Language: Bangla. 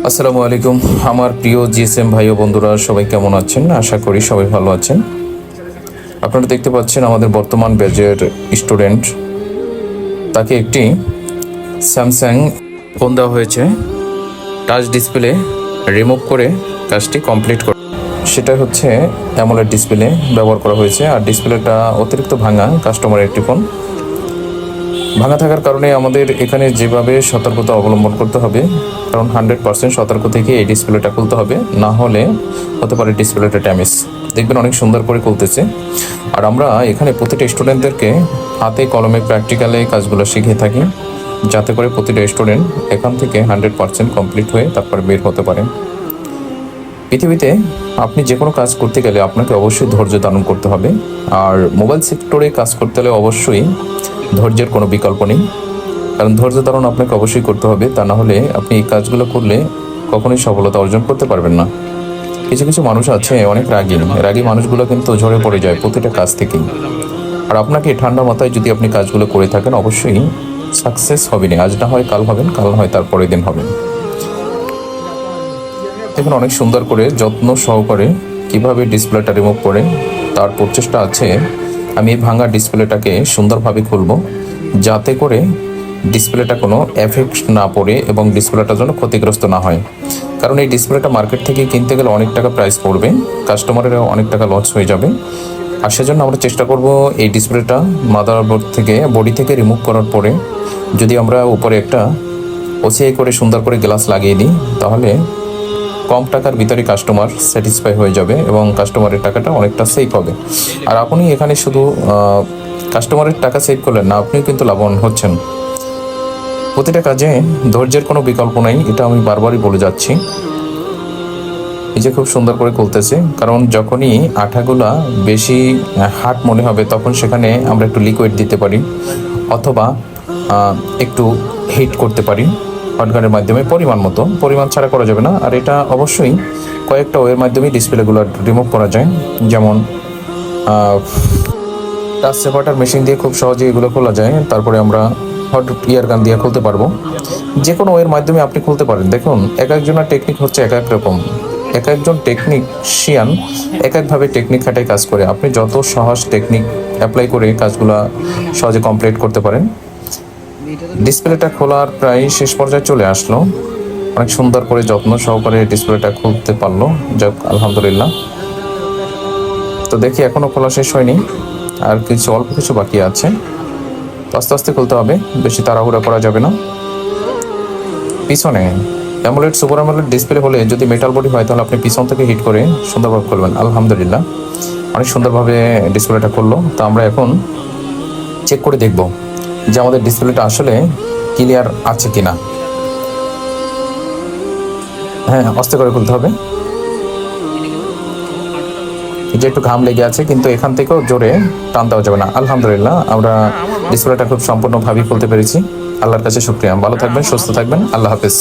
আসসালামু আলাইকুম আমার প্রিয় জিএসএম ভাই ও বন্ধুরা, সবাই কেমন আছেন? আশা করি সবাই ভালো আছেন। আপনারা দেখতে পাচ্ছেন আমাদের বর্তমান ব্যাচের স্টুডেন্ট, তাকে একটি স্যামসাং ফোন দেওয়া হয়েছে। টাচ ডিসপ্লে রিমুভ করে কাজটি কমপ্লিট করে, সেটা হচ্ছে অ্যামোলেড ডিসপ্লে ব্যবহার করা হয়েছে। আর ডিসপ্লেটা অতিরিক্ত ভাঙা, কাস্টমারের একটি ফোন ভাঙা থাকার কারণে আমাদের এখানে যেভাবে সতর্কতা অবলম্বন করতে হবে, কারণ 100% সতর্ক থেকে এই ডিসপ্লেটা খুলতে হবে, না হলে হতে পারে ডিসপ্লেটা ড্যামেজ। দেখবেন অনেক সুন্দর করে খুলতেছে। আর আমরা এখানে প্রতিটা স্টুডেন্টদেরকে হাতে কলমে প্র্যাকটিক্যালে কাজগুলো শিখিয়ে থাকি, যাতে করে প্রতিটা স্টুডেন্ট এখান থেকে 100% কমপ্লিট হয়ে তারপরে বের হতে পারে। পৃথিবীতে আপনি যে কোনো কাজ করতে গেলে আপনাকে অবশ্যই ধৈর্য ধারণ করতে হবে। আর মোবাইল সেক্টরে কাজ করতে হলে অবশ্যই ধৈর্যের কোনো বিকল্প নেই, কারণ ধৈর্য ধারণ আপনাকে অবশ্যই করতে হবে। তা না হলে আপনি এই কাজগুলো করলে কখনোই সফলতা অর্জন করতে পারবেন না। কিছু কিছু মানুষ আছে অনেক রাগী মানুষগুলো কিন্তু ঝরে পড়ে যায় প্রতিটা কাজ থেকেই। আর আপনাকে ঠান্ডা মাথায় যদি আপনি কাজগুলো করে থাকেন, অবশ্যই সাকসেস হবেন। আজ না হয় কাল হবেন, কাল হয় তার পরের দিন হবেন। দেখুন অনেক সুন্দর করে যত্ন সহকারে কিভাবে ডিসপ্লেটা রিমুভ করে তার প্রচেষ্টা আছে। আমি এই ভাঙা ডিসপ্লেটাকে সুন্দরভাবে খুলব, যাতে করে ডিসপ্লেটা কোনো এফেক্ট না পড়ে এবং ডিসপ্লেটা যেন ক্ষতিগ্রস্ত না হয়। কারণ এই ডিসপ্লেটা মার্কেট থেকে কিনতে গেলে অনেক টাকা প্রাইস পড়বে, কাস্টমারের অনেক টাকা লস হয়ে যাবে। আর সেজন্য আমরা চেষ্টা করব এই ডিসপ্লেটা মাদারবোর্ড থেকে, বডি থেকে রিমুভ করার পরে যদি আমরা উপরে একটা ওসিআই করে সুন্দর করে গ্লাস লাগিয়ে দিই, তাহলে কম টাকার ভিতরে কাস্টমার স্যাটিসফাই হয়ে যাবে এবং কাস্টমারের টাকাটা অনেকটা সেভ হবে। আর আপনি এখানে শুধু কাস্টমারের টাকা সেভ করলেন না, আপনিও কিন্তু লাভবান হচ্ছেন। প্রতিটা কাজে ধৈর্যের কোনো বিকল্প নাই, এটা আমি বারবারই বলে যাচ্ছি। এই যে খুব সুন্দর করে খুলতেছে, কারণ যখনই আঠাগুলা বেশি হার্ড মনে হবে তখন সেখানে আমরা একটু লিকুইড দিতে পারি, অথবা একটু হিট করতে পারি হটগানের মাধ্যমে। পরিমাণ ছাড়া করা যাবে না। আর এটা অবশ্যই কয়েকটা ওয়ের মাধ্যমে ডিসপ্লেগুলো রিমুভ করা যায়, যেমন টাচ সেপারেটর মেশিন দিয়ে খুব সহজে এগুলো খোলা যায়। তারপরে আমরা হট ইয়ার গান দিয়ে খুলতে পারবো, যে কোনো ওয়ের মাধ্যমে আপনি খুলতে পারেন। দেখুন এক একজনের টেকনিক হচ্ছে এক এক রকম, এক একজন টেকনিশিয়ান এক একভাবে টেকনিক খাটায় কাজ করে। আপনি যত সহজ টেকনিক অ্যাপ্লাই করে কাজগুলো সহজে কমপ্লিট করতে পারেন। ডিসপ্লেটা খোলার প্রায় শেষ পর্যায়ে চলে আসলো। অনেক সুন্দর করে যত্ন সহকারে ডিসপ্লেটা খুলতে পারলো, যাক আলহামদুলিল্লাহ। তো দেখি এখনো খোলা শেষ হয়নি, আর অল্প কিছু বাকি আছে। আস্তে আস্তে খুলতে হবে, বেশি তাড়াহুড়া করা যাবে না। পিছনে অ্যামোলেড, সুপার অ্যামোলেড ডিসপ্লে হলে যদি মেটাল বডি হয়, তাহলে আপনি পিছন থেকে হিট করে সুন্দরভাবে খুলবেন। আলহামদুলিল্লাহ অনেক সুন্দরভাবে ডিসপ্লেটা খুললো। তো আমরা এখন চেক করে দেখব যে আমাদের ডিসপ্লেটা আসলে ক্লিয়ার আছে কিনা। হ্যাঁ, আস্তে করে খুলতে হবে। যে একটু ঘাম লেগে আছে, কিন্তু এখান থেকেও জোরে টান দেওয়া যাবে না। আলহামদুলিল্লাহ আমরা ডিসপ্লেটা খুব সম্পূর্ণভাবে খুলতে পেরেছি। আল্লাহর কাছে শুকরিয়া। ভালো থাকবেন, সুস্থ থাকবেন। আল্লাহ হাফেজ।